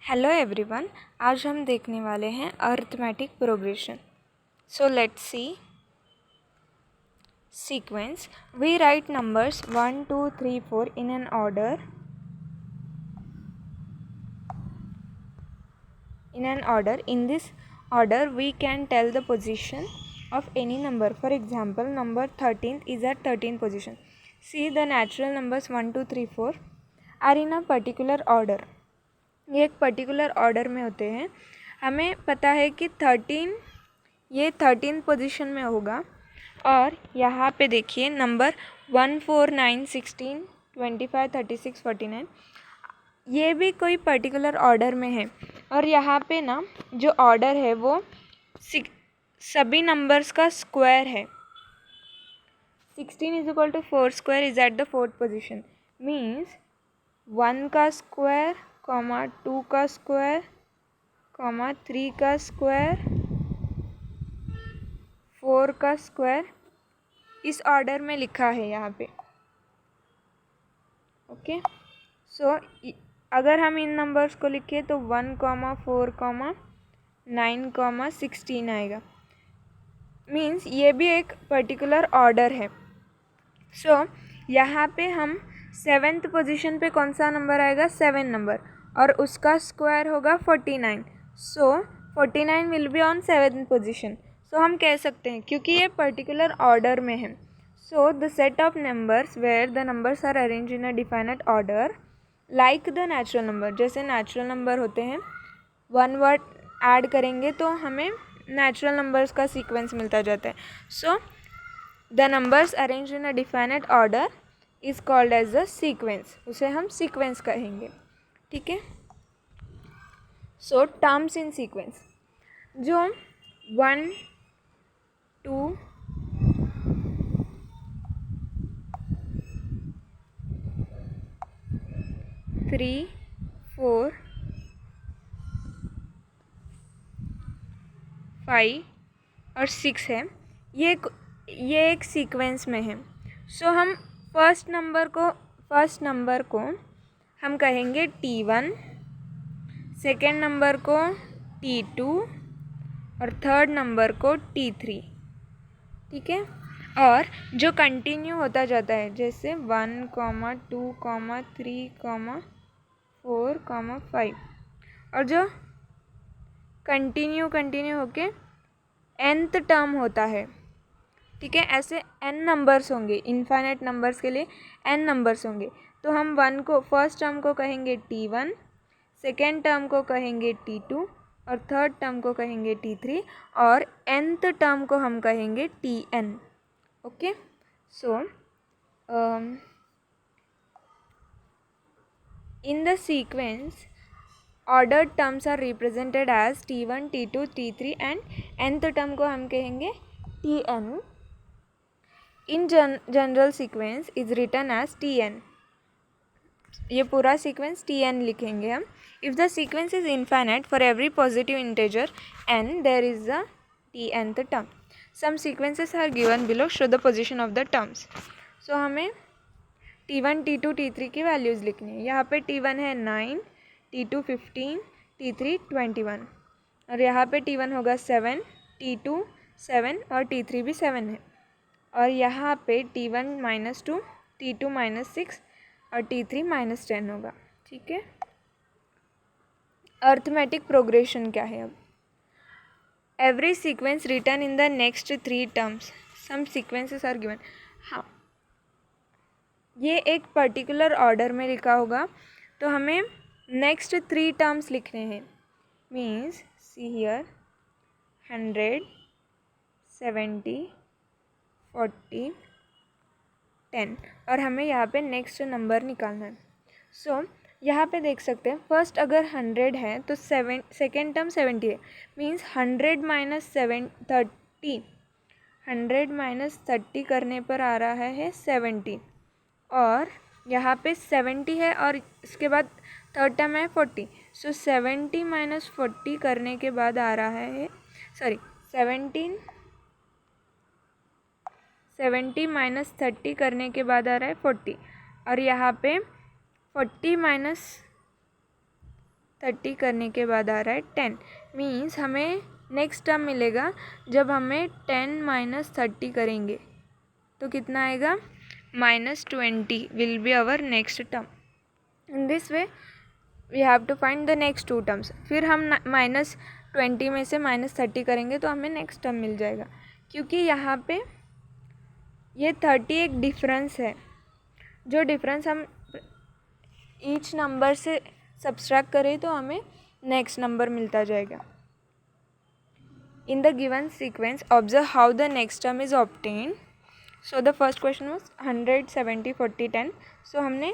Hello everyone, आज हम देखने वाले हैं arithmetic progression. So let's see sequence. We write numbers 1 2 3 4 in an order. In this order we can tell the position of any number. For example, number 13th is at 13th position. See, the natural numbers 1 2 3 4 are in a particular order. ये एक particular order में होते हैं। हमें पता है कि 13 position में होगा। और यहाँ पे देखिए नंबर 1 4 9 16 25 36 49 ये भी कोई पर्टिकुलर ऑर्डर में है। और यहाँ पे ना जो ऑर्डर है वो सभी नंबर्स का स्क्वायर है। 16 = 4 square is at the 4th position. Means 1 का स्क्वायर, 2 का स्क्वायर, 3 का स्क्वायर, 4 का स्क्वायर इस ऑर्डर में लिखा है यहाँ पे। ओके, सो अगर हम इन नंबर्स को लिखें तो 1 4 9 16 आएगा। मीन्स ये भी एक पर्टिकुलर ऑर्डर है। सो यहाँ पे हम 7th पोजीशन पे कौन सा नंबर आएगा? 7 नंबर, और उसका स्क्वायर होगा 49। So 49 will be on 7th position. So हम कह सकते हैं क्योंकि ये पर्टिकुलर ऑर्डर में है। So the set of numbers where the numbers are arrange in a definite order like the natural number. जैसे नेचुरल नंबर होते हैं, 1 वर्ड ऐड करेंगे तो हमें नेचुरल नंबर्स का सीक्वेंस मिलता जाता है। So the numbers arrange in a definite order is called as a sequence. उसे हम सीक्वेंस कहेंगे। ठीक है। सो टर्म्स इन सीक्वेंस, जो 1 2 3 4 5 और 6 है, ये एक सीक्वेंस में है। सो हम फर्स्ट नंबर को हम कहेंगे T1, सेकेंड नंबर को T2 और थर्ड नंबर को T3। ठीक है। और जो कंटिन्यू होता जाता है, जैसे 1 2 3 4 5, और जो कंटिन्यू होके nth टर्म होता है। ठीक है। ऐसे n नंबर्स होंगे, इनफाइनाइट नंबर्स के लिए n नंबर्स होंगे। तो हम फर्स्ट टर्म को कहेंगे T1, सेकेंड टर्म को कहेंगे T2 और थर्ड टर्म को कहेंगे T3 और nth टर्म को हम कहेंगे Tn। Okay. So in the sequence ordered terms are represented as T1 T2 T3 and nth term को हम कहेंगे Tn। In general sequence is written as Tn। ये पूरा सीक्वेंस Tn लिखेंगे हम। If the sequence is infinite for every positive integer n there is a Tnth term. Some sequences are given below, show the position of the terms. So हमें T1 T2 T3 की values लिखनी है। यहाँ पे T1 है 9, T2 15, T3 21, और यहाँ पे T1 होगा 7, T2 7 और T3 भी 7 है। और यहाँ पे T1 -2, T2 -6 और T3 -10 होगा। ठीक है। अरिथमेटिक प्रोग्रेशन क्या है? अब every sequence return in the next 3 terms, some sequences are given. हाँ, ये एक पर्टिकुलर ऑर्डर में लिखा होगा, तो हमें नेक्स्ट 3 टर्म्स लिखने हैं। मीन्स सी हियर 100 70 40 10, और हमें यहाँ पे नेक्स्ट नंबर निकालना है। सो यहाँ पे देख सकते हैं, फर्स्ट अगर 100 है तो सेकेंड टर्म 70 है। मीन्स 100 -30, 100 -30 करने पर आ रहा है 70, और यहाँ पे 70 है और इसके बाद थर्ड टर्म है 40। सो 70 -40 करने के बाद आ रहा है 70 -30 करने के बाद आ रहा है 40, और यहाँ पे 40 30 करने के बाद आ रहा है 10, मीन्स हमें नेक्स्ट टर्म मिलेगा जब हमें 10 माइनस 30 करेंगे तो कितना आएगा, -20 will be our next term. In this way we have to find the next two terms. फिर हम -20 में से -30 करेंगे तो हमें नेक्स्ट टर्म मिल जाएगा. क्योंकि यहाँ पे ये 30 एक डिफरेंस है, जो डिफरेंस हम ईच नंबर से सब्सट्रैक्ट करें तो हमें नेक्स्ट नंबर मिलता जाएगा. इन the given sequence observe how the next term is obtain. So the first question was 100 70 40 10. सो हमने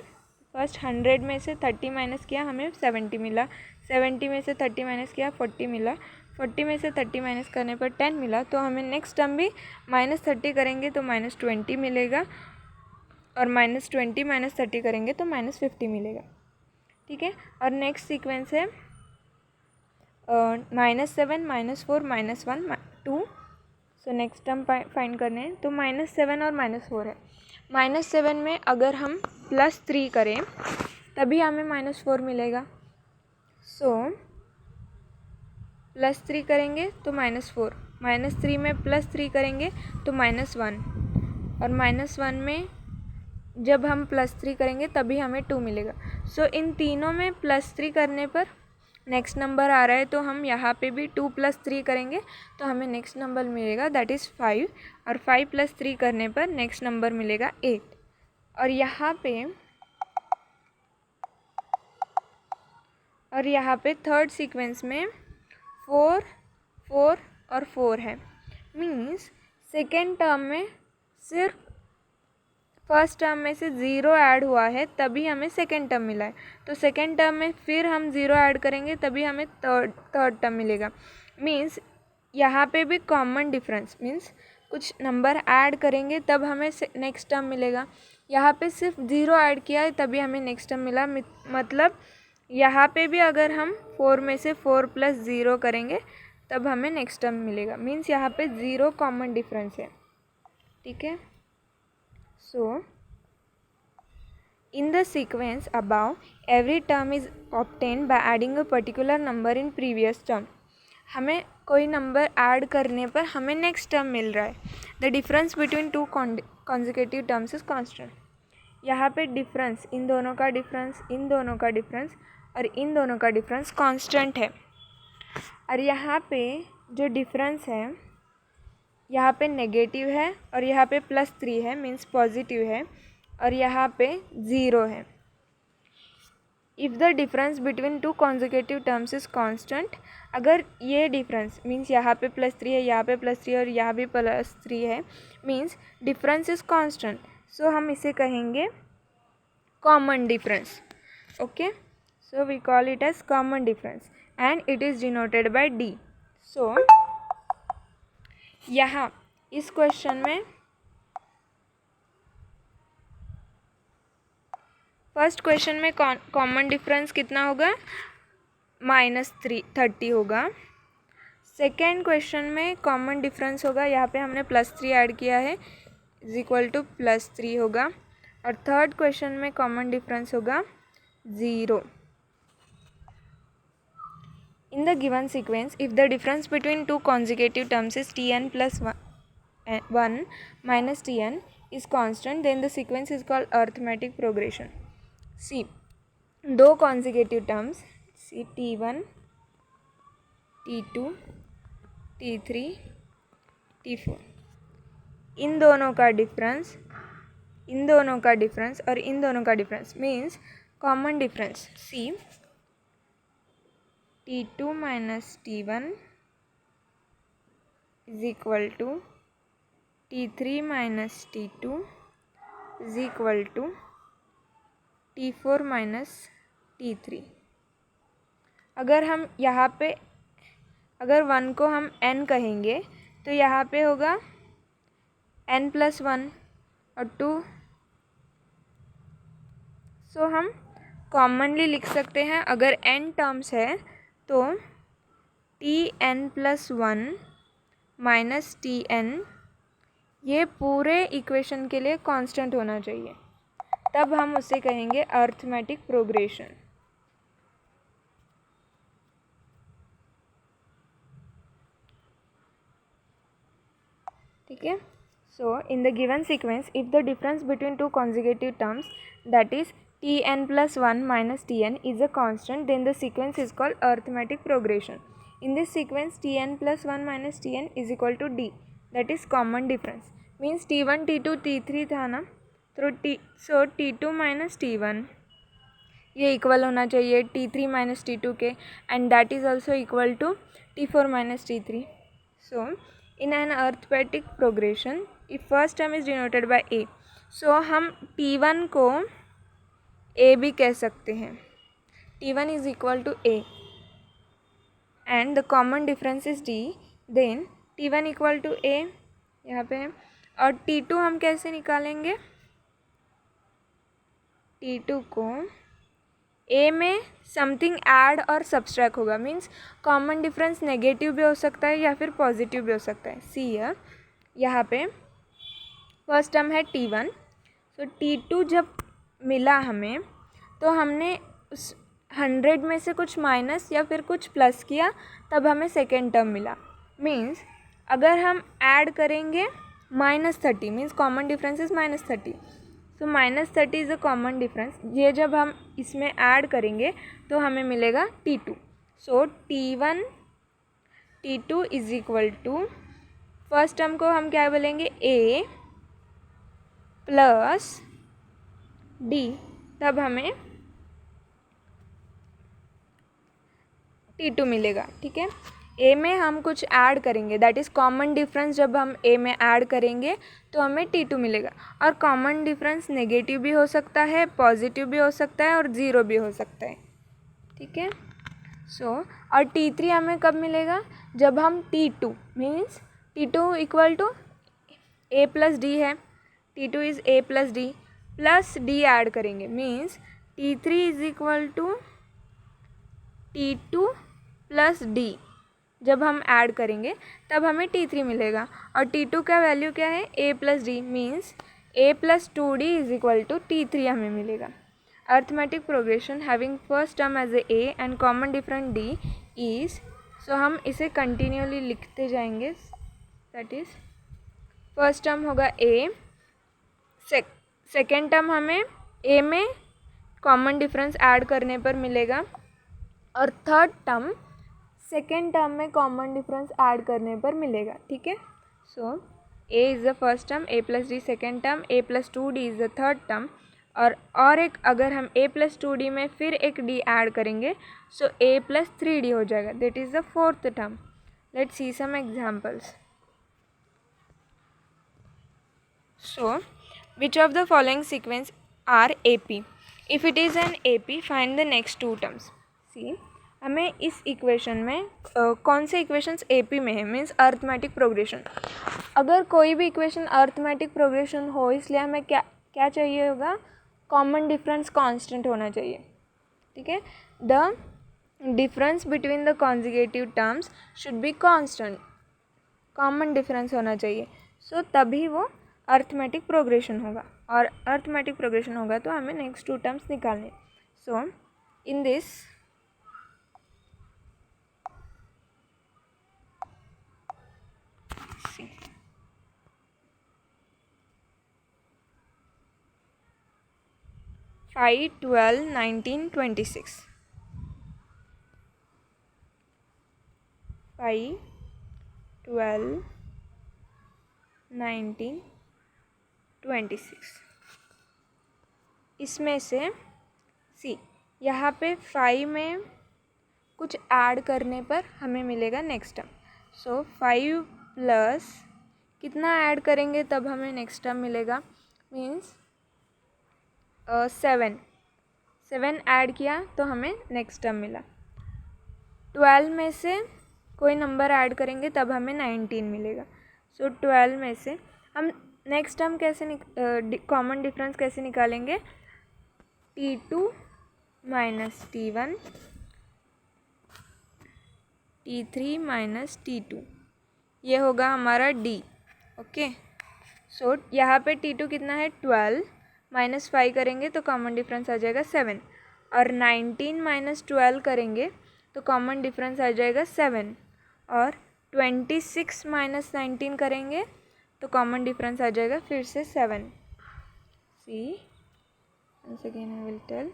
फर्स्ट 100 में से 30 माइनस किया, हमें 70 मिला. 70 में से 30 माइनस किया, 40 मिला. 40 में से 30 माइनस करने पर 10 मिला. तो हमें नेक्स्ट टर्म भी -30 करेंगे तो -20 मिलेगा, और -20 माइनस 30 करेंगे तो -50 मिलेगा. ठीक है. और नेक्स्ट सीक्वेंस है -7 -4 -1 2. सो नेक्स्ट टर्म फाइंड करने हैं तो -7 और -4 है. -7 में अगर हम +3 करें तभी हमें -4 मिलेगा. सो +3 करेंगे तो -4, -3 में +3 करेंगे तो -1, और -1 में जब हम +3 करेंगे तभी हमें 2 मिलेगा. सो इन तीनों में +3 करने पर नेक्स्ट नंबर आ रहा है तो हम यहाँ पे भी 2 + 3 करेंगे तो हमें नेक्स्ट नंबर मिलेगा, दैट इज़ 5. और 5 + 3 करने पर नेक्स्ट नंबर मिलेगा 8. और यहाँ पे थर्ड सीक्वेंस में 4 4 और 4 है. मीन्स सेकेंड टर्म में सिर्फ फर्स्ट टर्म में से 0 ऐड हुआ है तभी हमें सेकेंड टर्म मिला है. तो सेकेंड टर्म में फिर हम 0 ऐड करेंगे तभी हमें थर्ड टर्म मिलेगा. मीन्स यहाँ पे भी कॉमन डिफरेंस, मीन्स कुछ नंबर ऐड करेंगे तब हमें नेक्स्ट टर्म मिलेगा. यहाँ पे सिर्फ 0 ऐड किया है तभी हमें नेक्स्ट टर्म मिला. मतलब यहाँ पे भी अगर हम 4 में से 4 + 0 करेंगे तब हमें नेक्स्ट टर्म मिलेगा. मीन्स यहाँ पे 0 कॉमन डिफरेंस है. ठीक है. So, in the sequence above, every term is obtained by adding a particular number in previous term. हमें कोई नंबर ऐड करने पर हमें नेक्स्ट टर्म मिल रहा है. The difference between two consecutive terms is constant. यहाँ पे डिफरेंस, इन दोनों का डिफरेंस, इन दोनों का डिफरेंस और इन दोनों का डिफरेंस कांस्टेंट है. और यहाँ पे जो डिफरेंस है यहाँ पे नेगेटिव है और यहाँ पे +3 है, मीन्स पॉजिटिव है, और यहाँ पे 0 है. If the difference between two consecutive terms is constant, अगर ये डिफरेंस मीन्स यहाँ पे +3 है, यहाँ पे +3 और यहाँ भी +3 है, means difference is constant. So हम इसे कहेंगे common difference. Okay. So we call it as common difference and it is denoted by D. So यहाँ इस क्वेश्चन में फर्स्ट क्वेश्चन में कॉमन डिफरेंस कितना होगा, -30 होगा. सेकेंड क्वेश्चन में कॉमन डिफरेंस होगा, यहाँ पे हमने +3 ऐड किया है, इज इक्वल टू +3 होगा. और थर्ड क्वेश्चन में कॉमन डिफरेंस होगा 0. In the given sequence, if the difference between two consecutive terms is Tn plus 1 minus Tn is constant, then the sequence is called arithmetic progression. See, दो consecutive terms, see T1, T2, T3, T4. इन दोनों का difference, इन दोनों का difference और इन दोनों का difference means common difference. C T2 minus T1 is equal to T3 minus T2 is equal to T4 minus T3. अगर हम यहाँ पे अगर 1 को हम n कहेंगे तो यहाँ पे होगा n + 1 और 2. सो हम कॉमनली लिख सकते हैं, अगर n टर्म्स है तो Tn + 1 माइनस Tn ये पूरे इक्वेशन के लिए कांस्टेंट होना चाहिए, तब हम उसे कहेंगे अरिथमेटिक प्रोग्रेशन. ठीक है. So in the given sequence, if the difference between two consecutive terms, that is tn plus 1 minus tn, is a constant, then the sequence is called arithmetic progression. In this sequence, tn plus 1 minus tn is equal to d, that is common difference. Means t1 t2 t3 था ना, so t2 minus t1 ये equal होना चाहिए t3 minus t2 के, and that is also equal to t4 minus t3. So in an arithmetic progression if first term is denoted by a, so हम t1 को a भी कह सकते हैं. t1 is equal to a and the common difference is d, then t1 equal to a यहाँ पे है. और t2 हम कैसे निकालेंगे? t2 को ए में समथिंग ऐड और सब्सट्रैक्ट होगा. मीन्स कॉमन डिफरेंस नेगेटिव भी हो सकता है या फिर पॉजिटिव भी हो सकता है. सी यहाँ पे फर्स्ट टर्म है t1, सो t2 जब मिला हमें तो हमने उस 100 में से कुछ माइनस या फिर कुछ प्लस किया, तब हमें सेकेंड टर्म मिला. मीन्स अगर हम ऐड करेंगे -30, मीन्स कॉमन डिफरेंस इज -30. तो -30 इज़ अ कॉमन डिफरेंस. ये जब हम इसमें ऐड करेंगे तो हमें मिलेगा t2. So t1 t2 is equal to, first term को हम क्या बोलेंगे, a प्लस d, तब हमें t2 मिलेगा. ठीक है. a में हम कुछ ऐड करेंगे, दैट इज़ कॉमन डिफरेंस. जब हम a में ऐड करेंगे तो हमें t2 मिलेगा. और कॉमन डिफरेंस नेगेटिव भी हो सकता है, पॉजिटिव भी हो सकता है और ज़ीरो भी हो सकता है. ठीक है. सो और t3 हमें कब मिलेगा? जब हम t2 means t2 equal to a plus d है, t2 is a plus d plus d add करेंगे. Means t3 is equal to t2 plus d. जब हम ऐड करेंगे तब हमें t3 मिलेगा. और t2 का वैल्यू क्या है? a plus d. Means a plus 2d is equal to t3 हमें मिलेगा. Arithmetic progression having first term as a and common different d is, so हम इसे कंटिन्यूली लिखते जाएंगे. दैट इज़ फर्स्ट टर्म होगा a, सेकेंड टर्म हमें a में कॉमन डिफरेंस ऐड करने पर मिलेगा, और थर्ड टर्म सेकेंड टर्म में कॉमन डिफरेंस ऐड करने पर मिलेगा. ठीक है. So a is the first term, a plus D second term, a plus 2d is the third term. और एक अगर हम a प्लस 2d में फिर एक d ऐड करेंगे, सो a प्लस 3d हो जाएगा. That is the fourth term. Let's see some examples. So which of the following sequence are AP? If it is an AP, find the next two terms. See हमें इस equation में कौन से equations AP में है, means arithmetic progression. अगर कोई भी इक्वेशन अर्थमेटिक प्रोग्रेशन हो, इसलिए हमें क्या चाहिए होगा? कॉमन डिफरेंस कांस्टेंट होना चाहिए. ठीक है. The difference between the conjugative terms should be constant. Common difference होना चाहिए. सो तभी वो अर्थमेटिक प्रोग्रेशन होगा. और अर्थमेटिक प्रोग्रेशन होगा तो हमें नेक्स्ट टू टर्म्स निकालने. सो इन दिस 5, 12, 19, 26. 5, 12, 19, 26. इसमें से सी यहाँ पे 5 में कुछ ऐड करने पर हमें मिलेगा नेक्स्ट टर्म. सो 5 प्लस कितना ऐड करेंगे तब हमें नेक्स्ट टर्म मिलेगा? मीन्स 7 ऐड किया तो हमें नेक्स्ट टर्म मिला. 12 में से कोई नंबर ऐड करेंगे तब हमें 19 मिलेगा. सो 12 में से हम नेक्स्ट टर्म कैसे कॉमन डिफरेंस कैसे निकालेंगे? t2 minus t1, t3 minus t2, ये होगा हमारा d. ओके. सो यहाँ पे t2 कितना है? 12 माइनस 5 करेंगे तो कॉमन डिफरेंस आ जाएगा 7. और 19 माइनस 12 करेंगे तो कॉमन डिफरेंस आ जाएगा 7. और 26 माइनस 19 करेंगे तो कॉमन डिफरेंस आ जाएगा फिर से 7. सी once again I will tell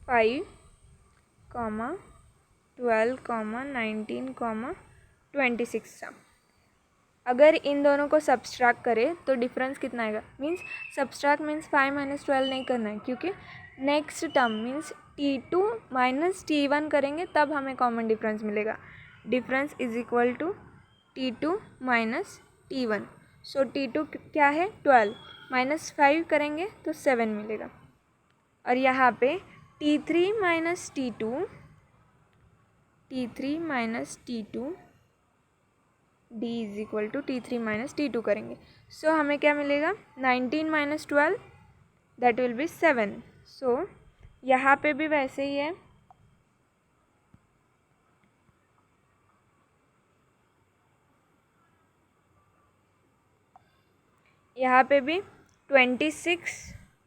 5, 12, 19, 26 था. अगर इन दोनों को सब्सट्रैक्ट करें तो डिफरेंस कितना आएगा. मीन्स सब्सट्रैक्ट मीन्स 5 - 12 नहीं करना है, क्योंकि next term means T2 - T1 करेंगे तब हमें कॉमन डिफरेंस मिलेगा. Difference is equal to T2 - T1. So T2 क्या है 12, -5 करेंगे तो 7 मिलेगा. और यहाँ पे T3 - T2 D is equal to T3 - T2 करेंगे. सो हमें क्या मिलेगा 19 - 12 दैट विल बी 7. सो यहाँ पे भी वैसे ही है. यहाँ पे भी 26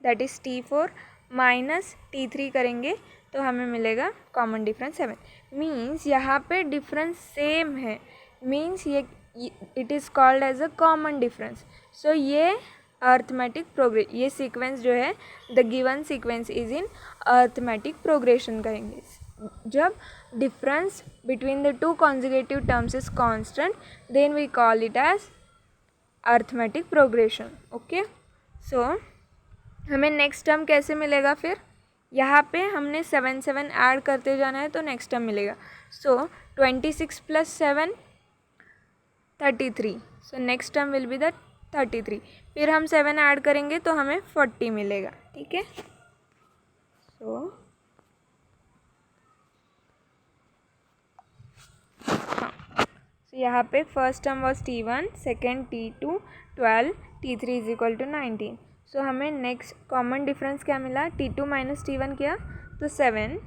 that is T4 minus T3 करेंगे तो हमें मिलेगा कॉमन डिफरेंस 7. मीन्स यहाँ पे डिफरेंस सेम है. मीन्स ये it is called as a common difference. So ये अर्थमेटिक प्रोग्रेस, ये सीक्वेंस जो है the given sequence is in arithmetic progression कहेंगे. जब difference between the two conjugative terms is constant then we call it as arithmetic progression. Okay. So हमें next term कैसे मिलेगा फिर. यहाँ पे हमने 7 ऐड करते जाना है तो नेक्स्ट टर्म मिलेगा. सो 26 + 7 33. So next term will be the 33. फिर हम 7 ऐड करेंगे तो हमें 40 मिलेगा. ठीक है. सो हाँ, सो यहाँ पे first term was T1, second T2 12, T3 is equal to 19. So हमें नेक्स्ट कॉमन डिफरेंस क्या मिला. T2 - T1 किया तो 7,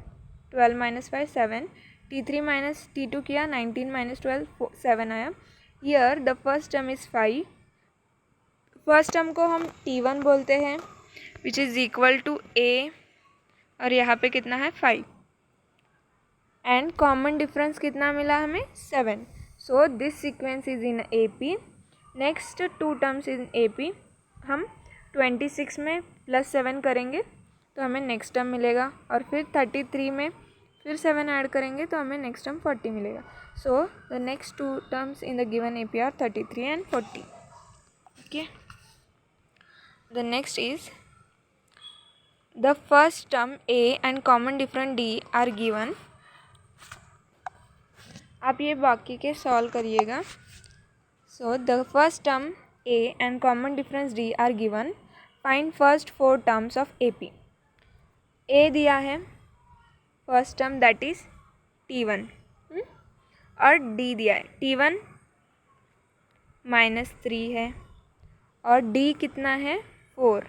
12 - 5 7. T3 - T2 किया 19 - 12 7 आया. Here the first term is 5. First term को हम T1 बोलते हैं which is equal to A, और यहाँ पे कितना है 5. एंड कॉमन डिफरेंस कितना मिला हमें 7. So this sequence is in AP. Next 2 terms in AP. हम 26 में +7 करेंगे तो हमें नेक्स्ट टर्म मिलेगा, और फिर 33 में फिर 7 ऐड करेंगे तो हमें नेक्स्ट टर्म 40 मिलेगा. So the next 2 terms in the given AP are 33 and 40. Okay. The next is the first term A and common difference D are given. आप ये बाकी के सॉल्व करिएगा. So the first term A and common difference D are given. Find first 4 terms of AP. A दिया है first term that is T1, और D दिया है T1 -3 है, और D कितना है 4.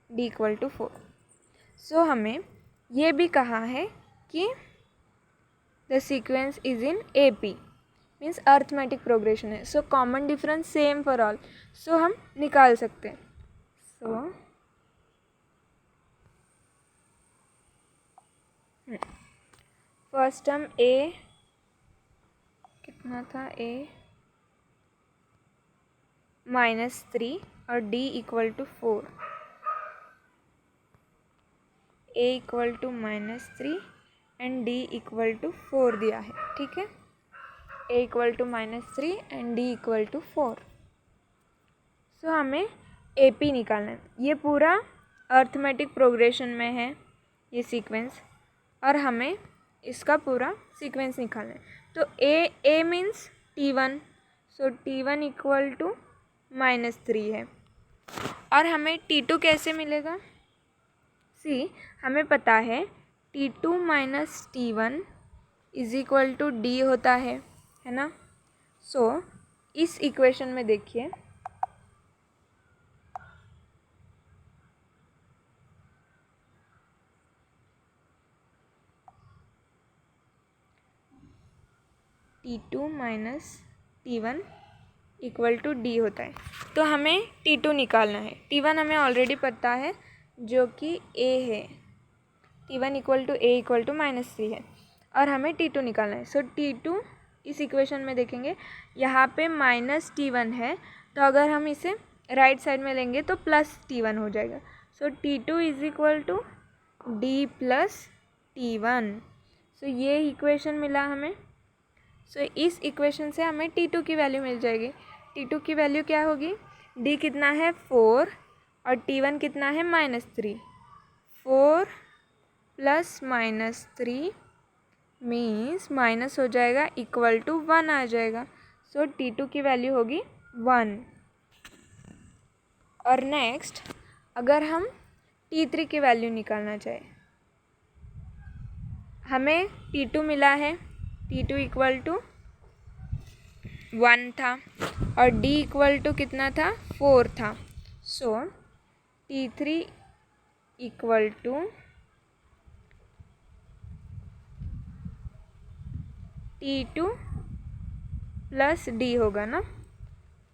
D equal to 4. सो हमें ये भी कहा है कि the sequence is in AP. मीन्स अर्थमेटिक प्रोग्रेशन है. So common difference same for all. So हम निकाल सकते हैं. सो फर्स्ट टर्म A कितना था A -3 और D equal to 4. A equal to -3 and D equal to 4 दिया है. ठीक है. A equal to -3 and D equal to 4. So हमें AP निकालना है. ये पूरा अर्थमेटिक प्रोग्रेशन में है ये सीक्वेंस, और हमें इसका पूरा सीक्वेंस निकालना है. तो A means T1. So T1 equal to -3 है. और हमें T2 कैसे मिलेगा. सी हमें पता है T2 - T1 is equal to D होता है ना. सो इस इक्वेशन में देखिए T2 - T1 equal to D होता है. तो हमें T2 निकालना है. T1 हमें ऑलरेडी पता है जो कि A है. T1 equal to A equal to -3 है, और हमें T2 निकालना है. सो T2 इस इक्वेशन में देखेंगे यहाँ पे -T1 है, तो अगर हम इसे राइट साइड में लेंगे तो +T1 हो जाएगा. So T2 is equal to D plus T1. So ये इक्वेशन मिला हमें. सो इस इक्वेशन से हमें T2 की वैल्यू मिल जाएगी. T2 की वैल्यू क्या होगी? D कितना है 4 और T1 कितना है -3. 4 प्लस -3 मीन्स माइनस हो जाएगा इक्वल टू 1 आ जाएगा. सो T2 की वैल्यू होगी 1. और नेक्स्ट अगर हम T3 की वैल्यू निकालना चाहें, हमें T2 मिला है. T2 इक्वल टू 1 था और D इक्वल टू कितना था 4 था. So T3 equal to T2 plus D होगा ना.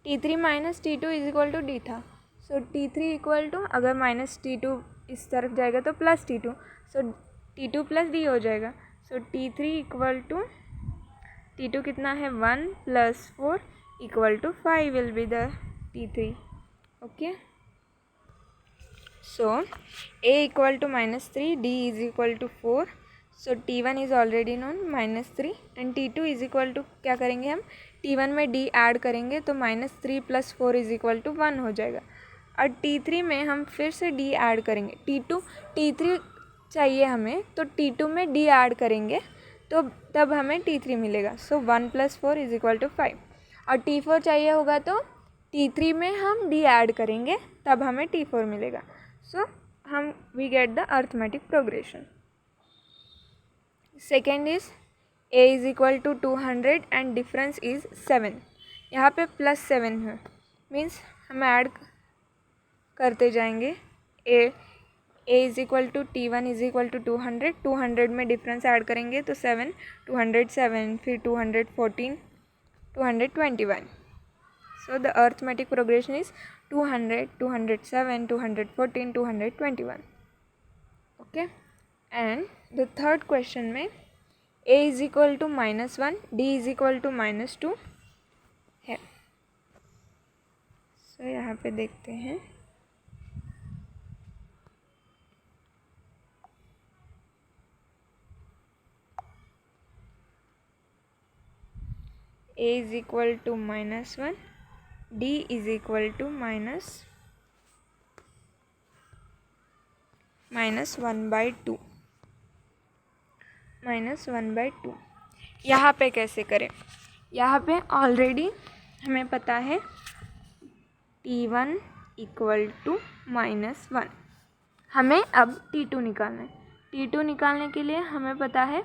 T3 minus T2 is equal to D था. सो T3 इक्वल टू, अगर माइनस T2 इस तरफ जाएगा तो प्लस T2. सो T2 प्लस D हो जाएगा. सो T3 इक्वल टू T2 कितना है 1 plus 4 equal to 5 will be the T3. Okay. So A equal to -3, D is equal to 4. So T1 is already known -3 and T2 is equal to, क्या करेंगे हम T1 में D add करेंगे तो -3 plus 4 is equal to 1 हो जाएगा. और T3 में हम फिर से D ऐड करेंगे. T3 चाहिए हमें, तो T2 में D ऐड करेंगे तो तब हमें T3 मिलेगा. सो 1 प्लस 4 इज इक्वल टू 5. और T4 चाहिए होगा तो T3 में हम D ऐड करेंगे तब हमें T4 मिलेगा. So we get the arithmetic progression. Second is A is equal to 200 and difference is 7. यहाँ पे +7 है, मीन्स हम ऐड करते जाएंगे. A is equal to T1 is equal to 200 में डिफरेंस ऐड करेंगे तो 7, 207, फिर 214, 221. So the arithmetic progression is 200, 207, 214, 221. Okay. And the third question में A is equal to -1, D is equal to -2 है. सो यहाँ पे देखते हैं. A is equal to -1, D is equal to -1/2. -1/2. यहाँ पे कैसे करें? यहाँ पे ऑलरेडी हमें पता है T1 इक्वल टू -1. हमें अब T2 निकालना है. T2 निकालने के लिए हमें पता है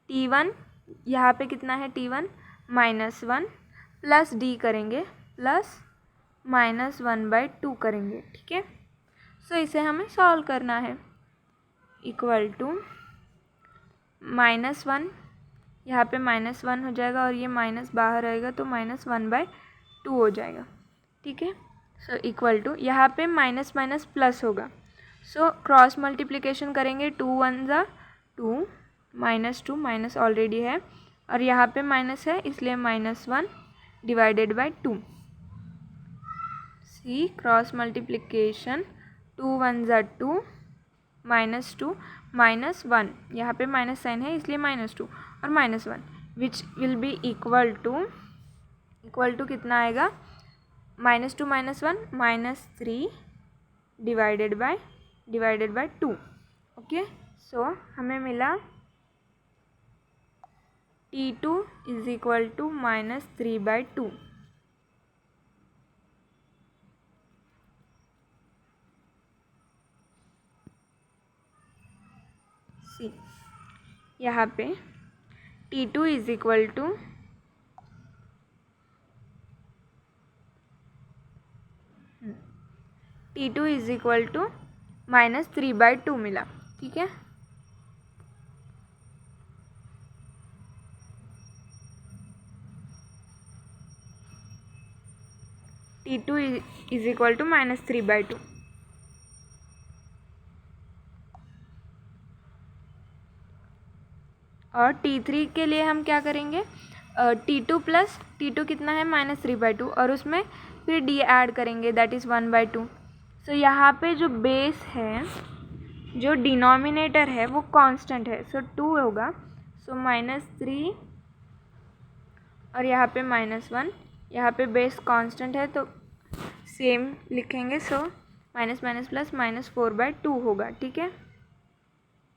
T1, यहाँ पे कितना है T1 -1 प्लस D करेंगे प्लस -1/2 करेंगे. ठीक है. सो इसे हमें सॉल्व करना है. इक्वल टू -1, यहाँ पे -1 हो जाएगा और ये माइनस बाहर आएगा तो -1/2 हो जाएगा. ठीक है. सो इक्वल टू, यहाँ पे माइनस माइनस प्लस होगा. सो क्रॉस मल्टीप्लिकेशन करेंगे. 2 1 ज़ा 2, -2 माइनस ऑलरेडी है और यहाँ पे माइनस है इसलिए -1 divided by 2. See cross multiplication 2 1 ज़ा 2, -2 -1, यहाँ पे माइनस साइन है इसलिए -2 और -1 which will be equal to कितना आएगा -2 -1 -3 डिवाइडेड बाय 2. ओके. सो हमें मिला T2 इज इक्वल टू -3/2. सी यहाँ पे T2 इज इक्वल टू -3/2 मिला. ठीक है. T2 is equal to -3/2. और T3 के लिए हम क्या करेंगे? T2 प्लस T2 कितना है -3/2 और उसमें फिर D ऐड करेंगे दैट इज़ 1/2. सो यहाँ पे जो बेस है, जो डिनोमिनेटर है वो कांस्टेंट है, सो 2 होगा. सो -3 और यहाँ पे -1. यहाँ पे बेस कांस्टेंट है तो सेम लिखेंगे. सो माइनस माइनस प्लस -4/2 होगा. ठीक है,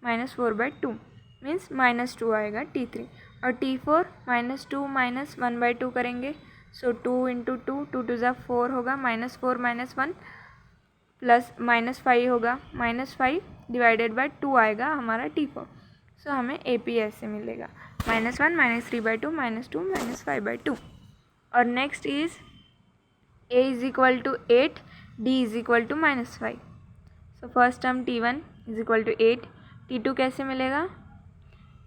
-4/2 मीन्स -2 आएगा T3. और T4 -2 -1/2 करेंगे. सो 2 × 2 2 2 ज़ा 4 होगा. -4 -1 प्लस -5 होगा. -5 डिवाइडेड बाय 2 आएगा हमारा T4. सो हमें AP ऐसे मिलेगा -1 -3/2 -2 -5/2. और next is A = 8, D = -5. So first term T1 = 8. T2 कैसे मिलेगा?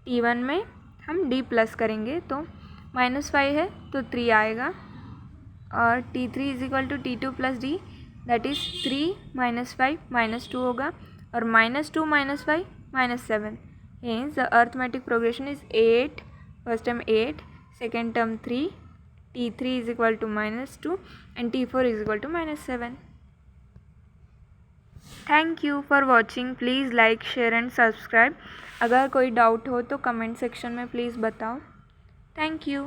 T1 में हम D प्लस करेंगे तो -5 है तो 3 आएगा. और T3 = T2 + D that is 3 -5 -2 होगा. और -2 -5 -7. Hence the arithmetic progression is 8. First term 8, second term 3, T3 = -2 and T4 = -7. Thank you for watching. Please like share and subscribe. अगर कोई डाउट हो तो कमेंट सेक्शन में प्लीज़ बताओ. Thank you.